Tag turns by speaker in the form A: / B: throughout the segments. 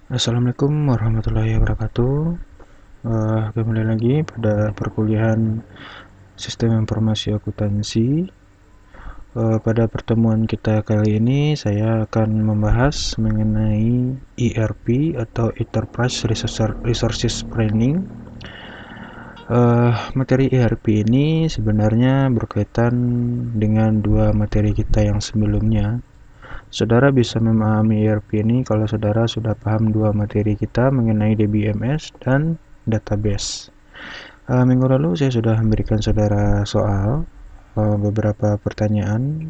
A: Assalamualaikum warahmatullahi wabarakatuh. Kembali lagi pada perkuliahan Sistem Informasi Akuntansi. Pada pertemuan kita kali ini saya akan membahas mengenai ERP atau Enterprise Resources Planning. Materi ERP ini sebenarnya berkaitan dengan dua materi kita yang sebelumnya. Saudara bisa memahami ERP ini kalau saudara sudah paham dua materi kita mengenai DBMS dan database. Minggu lalu saya sudah memberikan saudara soal beberapa pertanyaan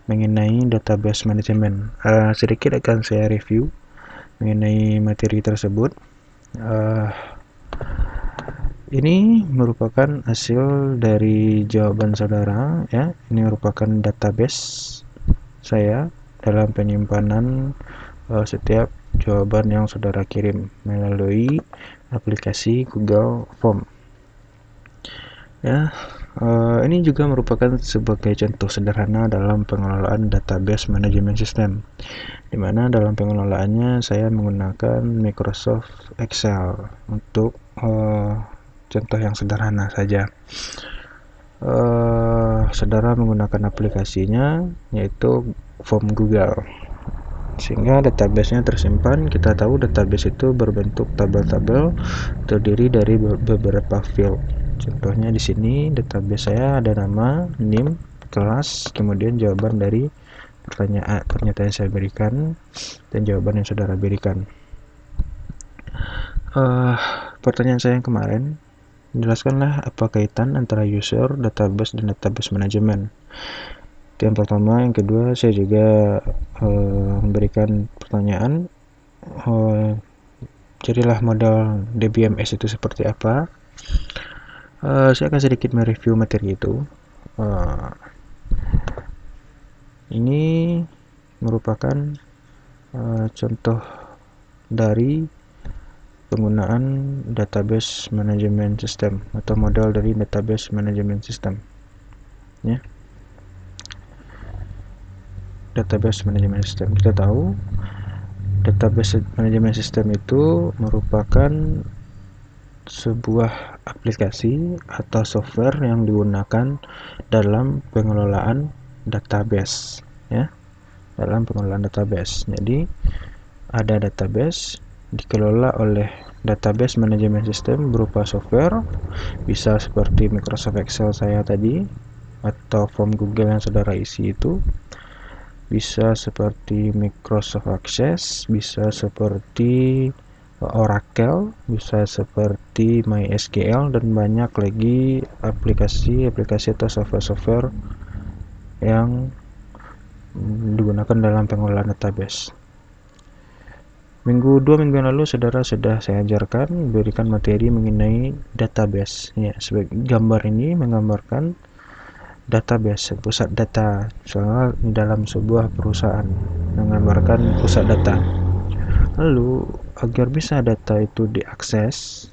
A: mengenai database manajemen. Sedikit akan saya review mengenai materi tersebut. Ini merupakan hasil dari jawaban saudara, ya. Ini merupakan database saya dalam penyimpanan setiap jawaban yang saudara kirim melalui aplikasi Google Form. Ya, ini juga merupakan sebagai contoh sederhana dalam pengelolaan database manajemen sistem, di mana dalam pengelolaannya saya menggunakan Microsoft Excel untuk contoh yang sederhana saja. Saudara menggunakan aplikasinya yaitu Form Google, sehingga database-nya tersimpan. Kita tahu database itu berbentuk tabel-tabel terdiri dari beberapa field. Contohnya di sini database saya ada nama, name, kelas, kemudian jawaban dari pernyataan yang saya berikan dan jawaban yang saudara berikan. Pertanyaan saya yang kemarin, jelaskanlah apa kaitan antara user, database, dan database manajemen. Itu yang pertama. Yang kedua, saya juga memberikan pertanyaan, jadilah model DBMS itu seperti apa. Saya akan sedikit mereview materi itu. Ini merupakan contoh dari penggunaan database manajemen sistem atau model dari database manajemen sistem, ya. Database manajemen sistem, kita tahu database manajemen sistem itu merupakan sebuah aplikasi atau software yang digunakan dalam pengelolaan database, ya, dalam pengelolaan database. Jadi ada database dikelola oleh database manajemen sistem berupa software, bisa seperti Microsoft Excel saya tadi, atau form Google yang saudara isi itu, bisa seperti Microsoft Access, bisa seperti Oracle, bisa seperti MySQL, dan banyak lagi aplikasi atau software-software yang digunakan dalam pengelolaan database. Dua minggu yang lalu saudara sudah saya ajarkan, berikan materi mengenai database, ya. Sebagai gambar ini menggambarkan database, pusat data, soal dalam sebuah perusahaan, menggambarkan pusat data. Lalu agar bisa data itu diakses,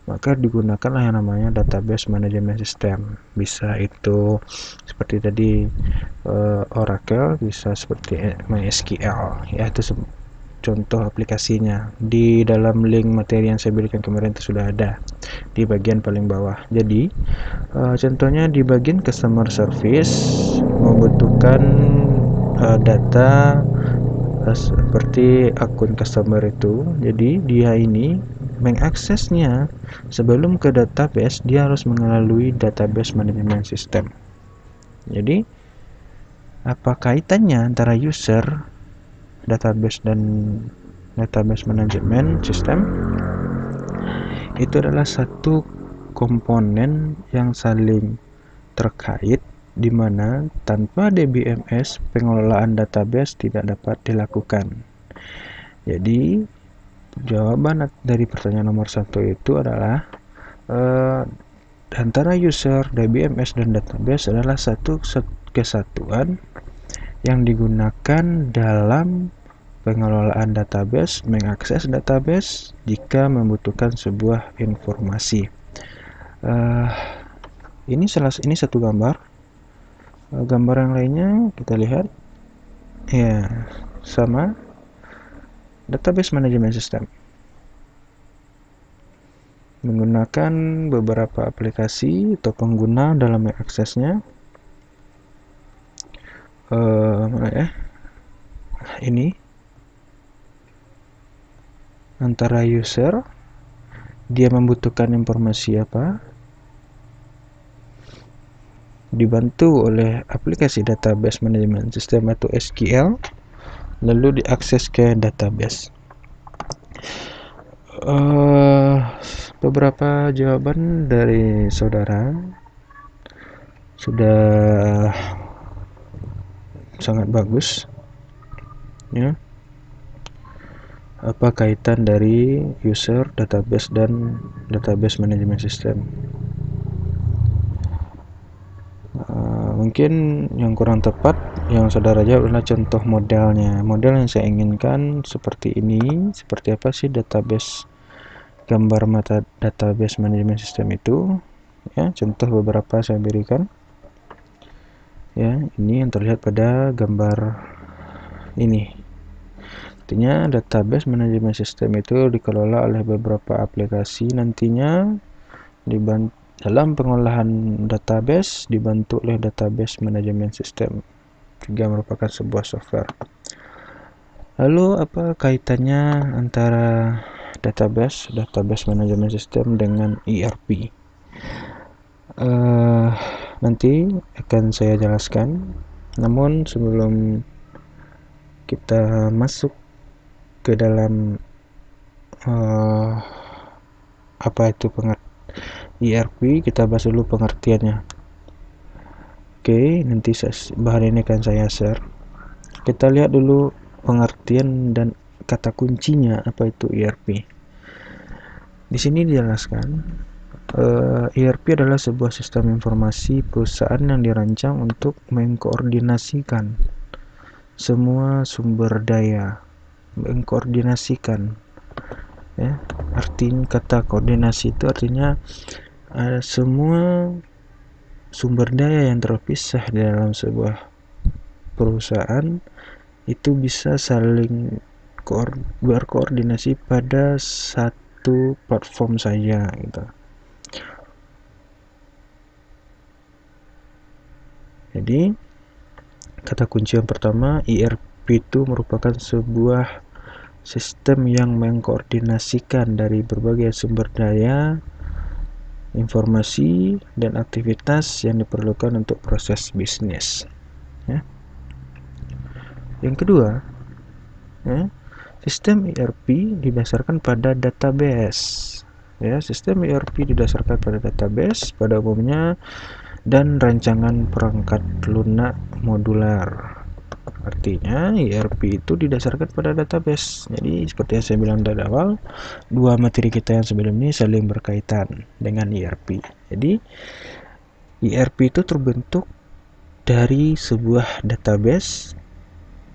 A: maka digunakanlah yang namanya database manajemen sistem. Bisa itu seperti tadi Oracle, bisa seperti MySQL, ya. Itu contoh aplikasinya. Di dalam link materi yang saya berikan kemarin itu sudah ada di bagian paling bawah. Jadi contohnya di bagian customer service membutuhkan data seperti akun customer itu. Jadi dia ini mengaksesnya sebelum ke database, dia harus melalui database manajemen sistem. Jadi apa kaitannya antara user, database, dan database manajemen sistem? Itu adalah satu komponen yang saling terkait, di mana tanpa DBMS pengelolaan database tidak dapat dilakukan. Jadi jawaban dari pertanyaan nomor 1 itu adalah antara user, DBMS, dan database adalah satu kesatuan yang digunakan dalam pengelolaan database, mengakses database jika membutuhkan sebuah informasi. Ini satu gambar. Gambar yang lainnya kita lihat, ya, sama. Database Management System menggunakan beberapa aplikasi atau pengguna dalam mengaksesnya. Ini antara user, dia membutuhkan informasi apa, dibantu oleh aplikasi Database Management System atau SQL, lalu diakses ke database. Beberapa jawaban dari saudara sudah sangat bagus, ya. Apa kaitan dari user, database, dan database management system? Mungkin yang kurang tepat yang saudara jawab adalah contoh modelnya. Model yang saya inginkan seperti ini. Seperti apa sih database, gambar mata database management system itu? Ya, contoh beberapa saya berikan. Ya, ini yang terlihat pada gambar ini. Artinya database management system itu dikelola oleh beberapa aplikasi, nantinya dalam pengolahan database dibantu oleh database management system, juga merupakan sebuah software. Lalu apa kaitannya antara database management system dengan ERP? Nanti akan saya jelaskan, namun sebelum kita masuk ke dalam apa itu ERP, kita bahas dulu pengertiannya. Oke, nanti bahan ini akan saya share. Kita lihat dulu pengertian dan kata kuncinya apa itu ERP. Di sini dijelaskan, ERP adalah sebuah sistem informasi perusahaan yang dirancang untuk mengkoordinasikan semua sumber daya, mengkoordinasikan, ya. Artinya kata koordinasi itu artinya semua sumber daya yang terpisah di dalam sebuah perusahaan itu bisa saling berkoordinasi pada satu platform saja, gitu. Jadi kata kunci yang pertama, ERP itu merupakan sebuah sistem yang mengkoordinasikan dari berbagai sumber daya, informasi, dan aktivitas yang diperlukan untuk proses bisnis, ya. Yang kedua, ya, sistem ERP didasarkan pada database. Ya, sistem ERP didasarkan pada database pada umumnya dan rancangan perangkat lunak modular. Artinya ERP itu didasarkan pada database. Jadi seperti yang saya bilang dari awal, dua materi kita yang sebelum ini saling berkaitan dengan ERP. Jadi ERP itu terbentuk dari sebuah database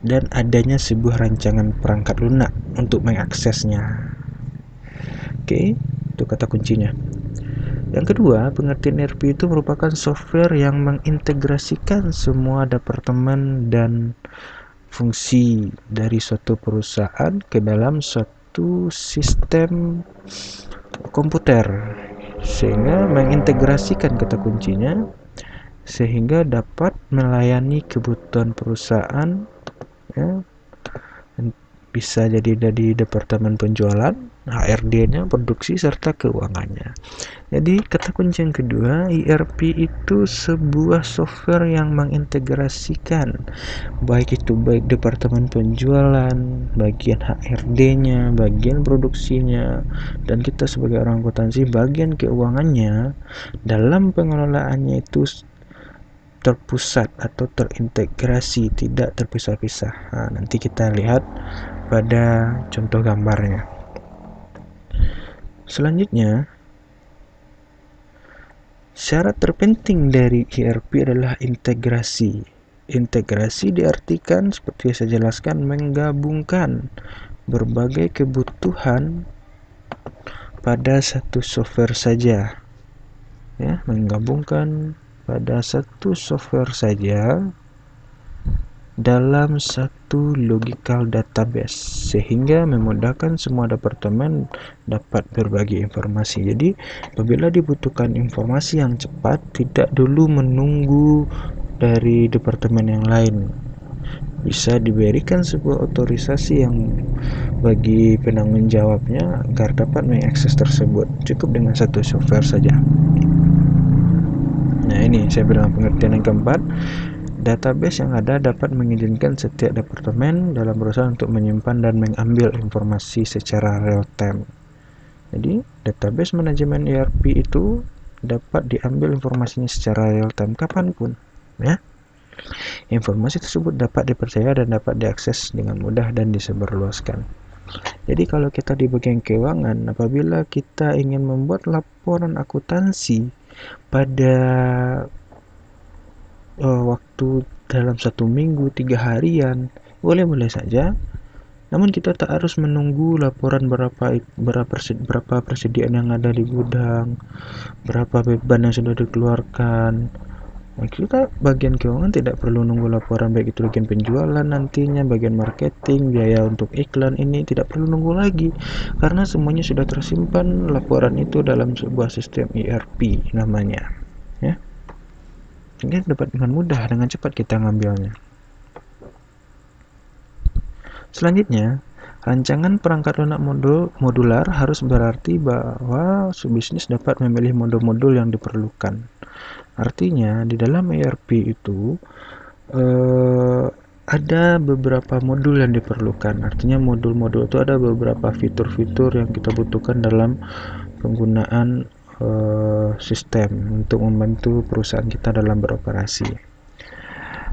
A: dan adanya sebuah rancangan perangkat lunak untuk mengaksesnya. Oke, itu kata kuncinya. Yang kedua, pengertian ERP itu merupakan software yang mengintegrasikan semua departemen dan fungsi dari suatu perusahaan ke dalam suatu sistem komputer, sehingga mengintegrasikan kata kuncinya sehingga dapat melayani kebutuhan perusahaan, ya. Bisa jadi dari departemen penjualan, HRD-nya, produksi, serta keuangannya. Jadi kata kunci yang kedua, ERP itu sebuah software yang mengintegrasikan baik departemen penjualan, bagian HRD-nya, bagian produksinya, dan kita sebagai orang akuntansi bagian keuangannya dalam pengelolaannya itu terpusat atau terintegrasi, tidak terpisah-pisah. Nah, nanti kita lihat pada contoh gambarnya. Selanjutnya, syarat terpenting dari ERP adalah integrasi. Integrasi diartikan seperti yang saya jelaskan, menggabungkan berbagai kebutuhan pada satu software saja, ya, menggabungkan pada satu software saja dalam satu logical database sehingga memudahkan semua departemen dapat berbagi informasi. Jadi apabila dibutuhkan informasi yang cepat, tidak dulu menunggu dari departemen yang lain, bisa diberikan sebuah otorisasi yang bagi penanggung jawabnya agar dapat mengakses tersebut cukup dengan satu software saja. Nah, ini saya bilang pengertian yang keempat. Database yang ada dapat mengizinkan setiap departemen dalam perusahaan untuk menyimpan dan mengambil informasi secara real time. Jadi, database manajemen ERP itu dapat diambil informasinya secara real time kapanpun, ya. Informasi tersebut dapat dipercaya dan dapat diakses dengan mudah dan disebarluaskan. Jadi kalau kita di bagian keuangan, apabila kita ingin membuat laporan akuntansi pada waktu dalam 1 minggu, 3 harian, boleh-boleh saja. Namun kita tak harus menunggu laporan berapa persediaan yang ada di gudang, berapa beban yang sudah dikeluarkan. Nah, kita bagian keuangan tidak perlu nunggu laporan, baik itu bagian penjualan nantinya, bagian marketing, biaya untuk iklan, ini tidak perlu nunggu lagi karena semuanya sudah tersimpan laporan itu dalam sebuah sistem ERP namanya, ya. Sehingga dapat dengan mudah, dengan cepat kita ngambilnya. Selanjutnya, rancangan perangkat lunak modular harus berarti bahwa bisnis dapat memilih modul-modul yang diperlukan. Artinya, di dalam ERP itu ada beberapa modul yang diperlukan. Artinya modul-modul itu ada beberapa fitur-fitur yang kita butuhkan dalam penggunaan sistem untuk membantu perusahaan kita dalam beroperasi.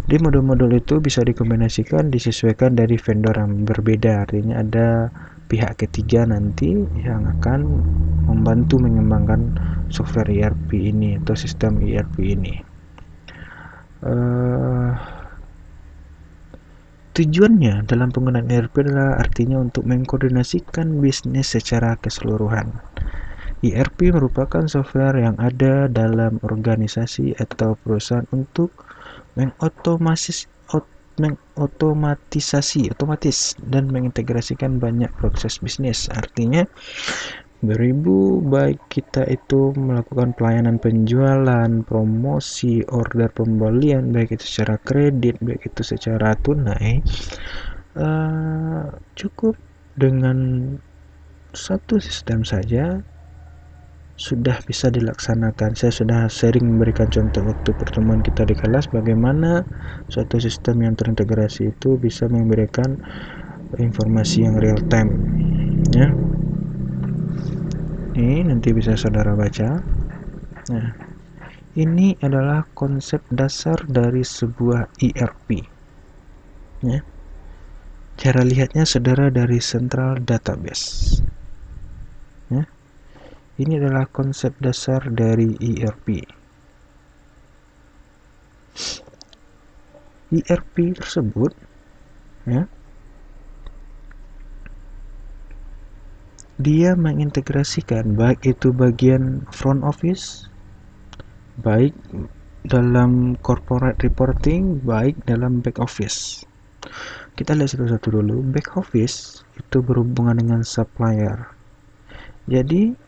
A: Di modul-modul itu bisa dikombinasikan, disesuaikan dari vendor yang berbeda. Artinya ada pihak ketiga nanti yang akan membantu mengembangkan software ERP ini atau sistem ERP ini. Tujuannya dalam penggunaan ERP adalah artinya untuk mengkoordinasikan bisnis secara keseluruhan. ERP merupakan software yang ada dalam organisasi atau perusahaan untuk otomatis dan mengintegrasikan banyak proses bisnis. Artinya baik kita itu melakukan pelayanan penjualan, promosi, order pembelian, baik itu secara kredit, baik itu secara tunai, cukup dengan satu sistem saja sudah bisa dilaksanakan. Saya sudah sering memberikan contoh waktu pertemuan kita di kelas bagaimana suatu sistem yang terintegrasi itu bisa memberikan informasi yang real time, ya. Ini nanti bisa saudara baca. Nah, ini adalah konsep dasar dari sebuah ERP, ya. Cara lihatnya saudara dari central database, ya. Ini adalah konsep dasar dari ERP. ERP tersebut, ya, dia mengintegrasikan baik itu bagian front office, baik dalam corporate reporting, baik dalam back office. Kita lihat satu-satu dulu. Back office itu berhubungan dengan supplier. Jadi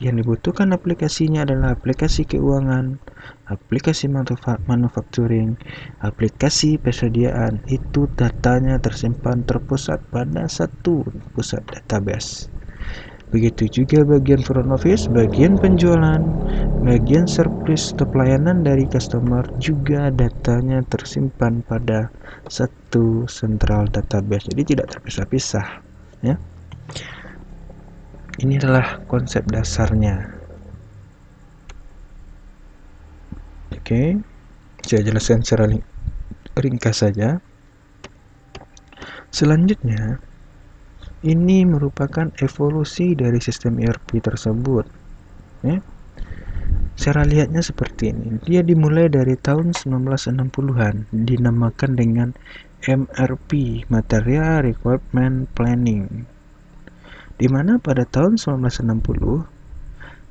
A: yang dibutuhkan aplikasinya adalah aplikasi keuangan, aplikasi manufacturing, aplikasi persediaan. Itu datanya tersimpan terpusat pada satu pusat database. Begitu juga bagian front office, bagian penjualan, bagian service atau pelayanan dari customer juga datanya tersimpan pada satu central database. Jadi tidak terpisah-pisah, ya. Ini adalah konsep dasarnya. Oke, saya jelaskan secara ringkas saja. Selanjutnya, ini merupakan evolusi dari sistem ERP tersebut, ya. Cara lihatnya seperti ini. Dia dimulai dari tahun 1960-an, dinamakan dengan MRP, Material Requirement Planning, di mana pada tahun 1960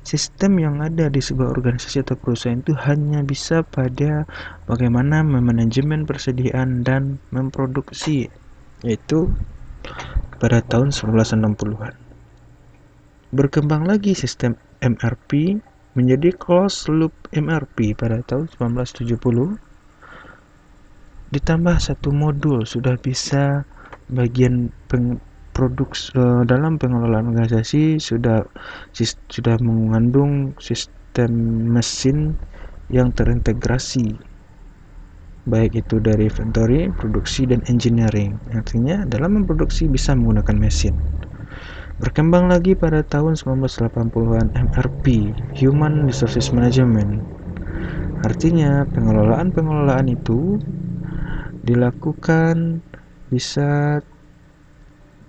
A: Sistem yang ada di sebuah organisasi atau perusahaan itu hanya bisa pada bagaimana memanajemen persediaan dan memproduksi, yaitu pada tahun 1960-an. Berkembang lagi sistem MRP menjadi closed loop MRP pada tahun 1970. Ditambah satu modul sudah bisa bagian dalam pengelolaan organisasi sudah mengandung sistem mesin yang terintegrasi, baik itu dari inventory, produksi, dan engineering. Artinya dalam memproduksi bisa menggunakan mesin. Berkembang lagi pada tahun 1980-an MRP, Human Resources Management. Artinya pengelolaan itu dilakukan bisa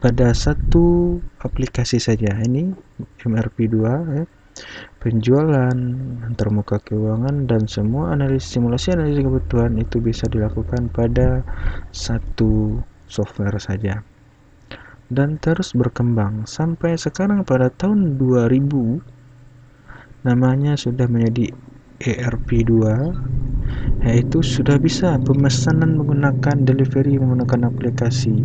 A: pada satu aplikasi saja. Ini MRP2 ya. Penjualan, antarmuka keuangan, dan semua simulasi analisis kebutuhan itu bisa dilakukan pada satu software saja. Dan terus berkembang sampai sekarang pada tahun 2000 namanya sudah menjadi ERP2, yaitu sudah bisa pemesanan menggunakan delivery menggunakan aplikasi,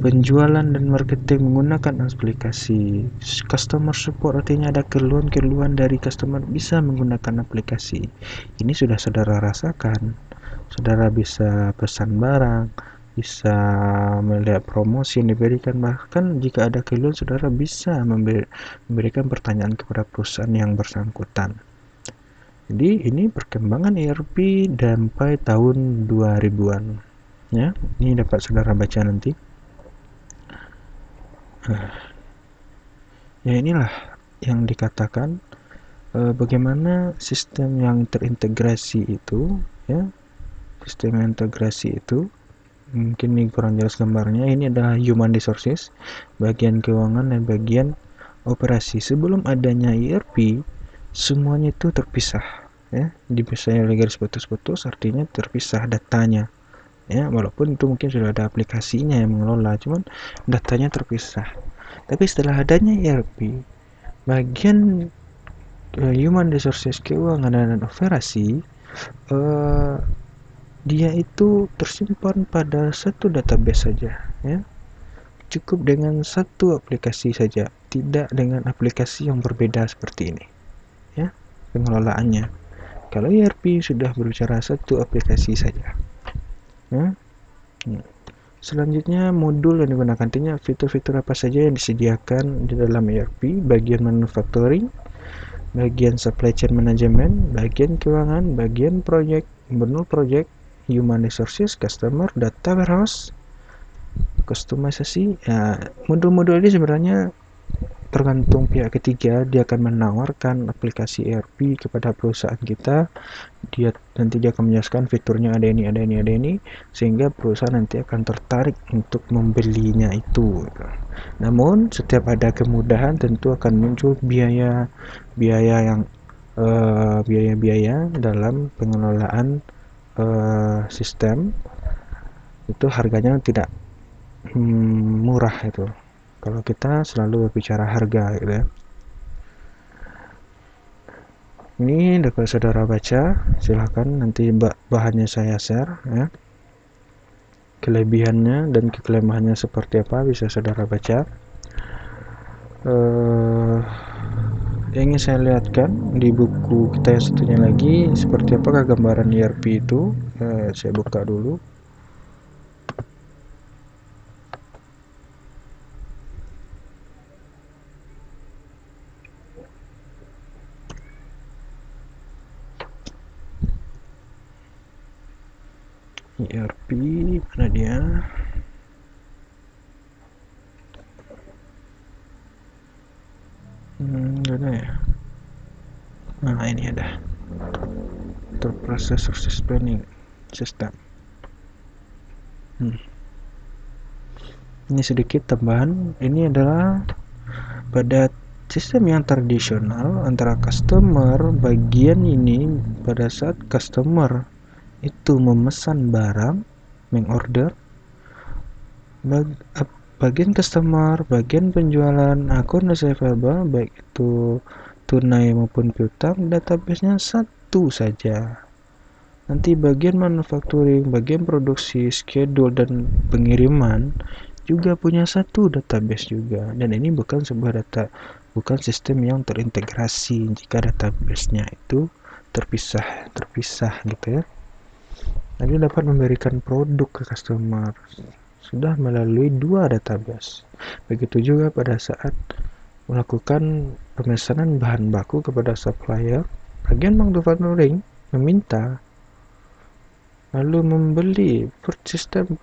A: penjualan dan marketing menggunakan aplikasi, customer support artinya ada keluhan dari customer bisa menggunakan aplikasi. Ini sudah saudara rasakan. Saudara bisa pesan barang, bisa melihat promosi yang diberikan, bahkan jika ada keluhan saudara bisa memberikan pertanyaan kepada perusahaan yang bersangkutan. Jadi ini perkembangan ERP sampai tahun 2000-an ya. Ini dapat saudara baca nanti. Ya inilah yang dikatakan bagaimana sistem yang terintegrasi itu ya. Sistem yang integrasi itu mungkin ini kurang jelas gambarnya. Ini adalah human resources, bagian keuangan dan bagian operasi. Sebelum adanya ERP semuanya itu terpisah ya, dipisah oleh garis putus-putus, artinya terpisah datanya ya, walaupun itu mungkin sudah ada aplikasinya yang mengelola, cuman datanya terpisah. Tapi setelah adanya ERP, bagian human resources, keuangan dan operasi dia itu tersimpan pada satu database saja ya. Cukup dengan satu aplikasi saja, tidak dengan aplikasi yang berbeda seperti ini ya pengelolaannya. Kalau ERP sudah berbicara satu aplikasi saja ya. Selanjutnya modul yang digunakan, artinya fitur-fitur apa saja yang disediakan di dalam ERP, bagian manufacturing, bagian supply chain management, bagian keuangan, bagian project, human resources, customer, data warehouse, customisasi. Ya, modul-modul ini sebenarnya tergantung pihak ketiga, dia akan menawarkan aplikasi ERP kepada perusahaan kita. Nanti dia akan menjelaskan fiturnya ada ini, sehingga perusahaan nanti akan tertarik untuk membelinya itu. Namun setiap ada kemudahan tentu akan muncul biaya dalam pengelolaan sistem. Itu harganya tidak murah itu. Kalau kita selalu berbicara harga gitu ya. Ini dapat saudara baca, silahkan nanti bahannya saya share ya. Kelebihannya dan kelemahannya seperti apa bisa saudara baca. Yang ingin saya lihatkan di buku kita yang satunya lagi, seperti apakah gambaran ERP itu. Saya buka dulu. ERP mana dia? Ada ya. Nah ini ada Enterprise Resources Planning System. Ini sedikit tambahan. Ini adalah pada sistem yang tradisional antara customer, bagian ini pada saat customer itu memesan barang, mengorder, bagian customer, bagian penjualan, akun receivable, baik itu tunai maupun piutang, database-nya satu saja. Nanti bagian manufacturing, bagian produksi, schedule, dan pengiriman juga punya satu database juga. Dan ini bukan sistem yang terintegrasi jika database-nya itu terpisah gitu ya. Nanti dapat memberikan produk ke customer sudah melalui dua database. Begitu juga pada saat melakukan pemesanan bahan baku kepada supplier, bagian manufacturing meminta lalu membeli purchase system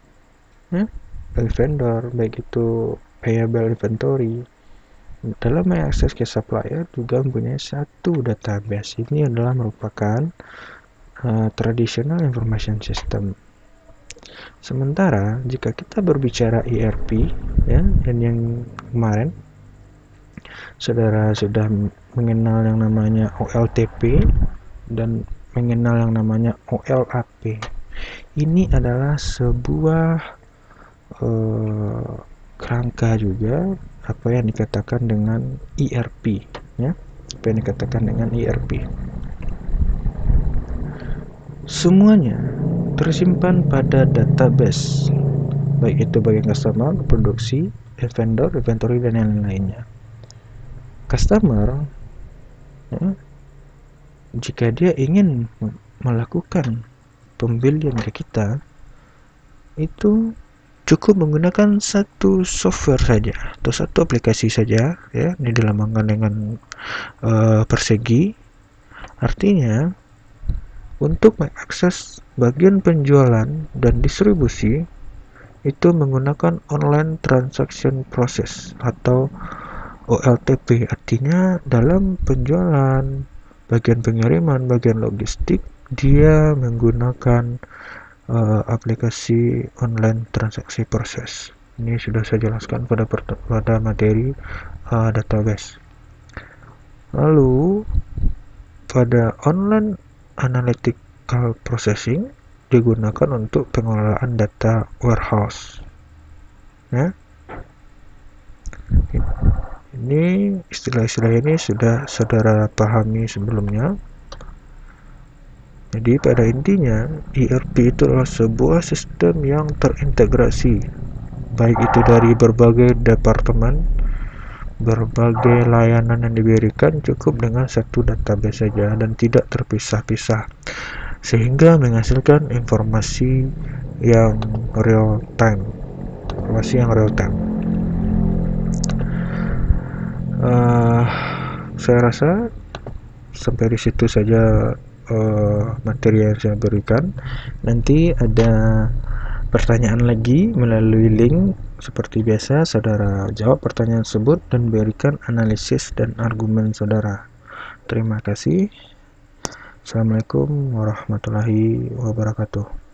A: ya, dari vendor, baik itu payable inventory. Dalam mengakses ke supplier juga mempunyai satu database. Ini adalah merupakan traditional information system. Sementara jika kita berbicara ERP ya, dan yang kemarin saudara sudah mengenal yang namanya OLTP dan mengenal yang namanya OLAP. Ini adalah sebuah kerangka juga apa yang dikatakan dengan ERP ya. Apa yang dikatakan dengan ERP. Semuanya tersimpan pada database, baik itu bagian customer, produksi, vendor, inventory, dan yang lainnya. Customer ya, jika dia ingin melakukan pembelian ke kita, itu cukup menggunakan satu software saja atau satu aplikasi saja ya, ini dilambangkan dengan persegi. Artinya untuk mengakses bagian penjualan dan distribusi itu menggunakan online transaction process atau OLTP. Artinya dalam penjualan, bagian pengiriman, bagian logistik, dia menggunakan aplikasi online transaksi proses. Ini sudah saya jelaskan pada materi database. Lalu pada online analytical processing digunakan untuk pengelolaan data warehouse ya. Ini istilah-istilah ini sudah saudara pahami sebelumnya. Jadi pada intinya ERP itu adalah sebuah sistem yang terintegrasi, baik itu dari berbagai departemen, berbagai layanan yang diberikan cukup dengan satu database saja dan tidak terpisah-pisah, sehingga menghasilkan informasi yang real time. Saya rasa sampai di situ saja materi yang saya berikan. Nanti ada pertanyaan lagi melalui link. Seperti biasa, saudara jawab pertanyaan tersebut dan berikan analisis dan argumen saudara. Terima kasih. Assalamualaikum warahmatullahi wabarakatuh.